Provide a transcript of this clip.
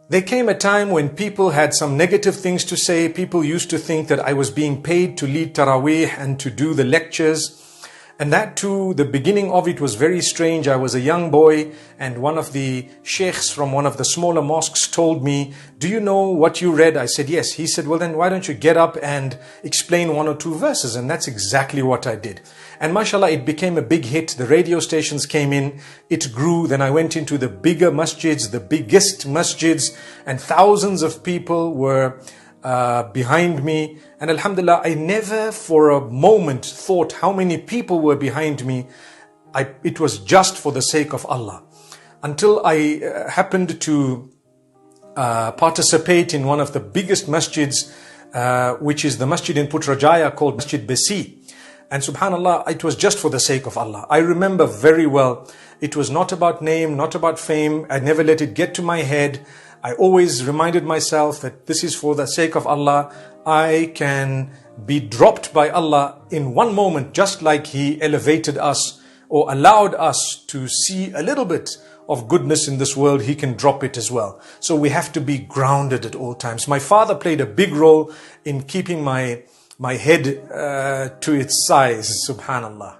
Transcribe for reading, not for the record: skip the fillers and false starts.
There came a time when people had some negative things to say. People used to think that I was being paid to lead Taraweeh and to do the lectures. And that too, the beginning of it was very strange. I was a young boy and one of the sheikhs from one of the smaller mosques told me, "Do you know what you read?" I said, "Yes." He said, "Well then why don't you get up and explain one or two verses?" And that's exactly what I did. And mashallah, it became a big hit. The radio stations came in, it grew. Then I went into the bigger masjids, the biggest masjids, and thousands of people were behind me. And alhamdulillah, I never for a moment thought how many people were behind me. It was just for the sake of Allah. Until I happened to participate in one of the biggest masjids, which is the masjid in Putrajaya called Masjid Besi. And subhanallah, it was just for the sake of Allah. I remember very well, it was not about name, not about fame. I never let it get to my head. I always reminded myself that this is for the sake of Allah. I can be dropped by Allah in one moment, just like He elevated us or allowed us to see a little bit of goodness in this world. He can drop it as well. So we have to be grounded at all times. My father played a big role in keeping my head to its size, subhanallah.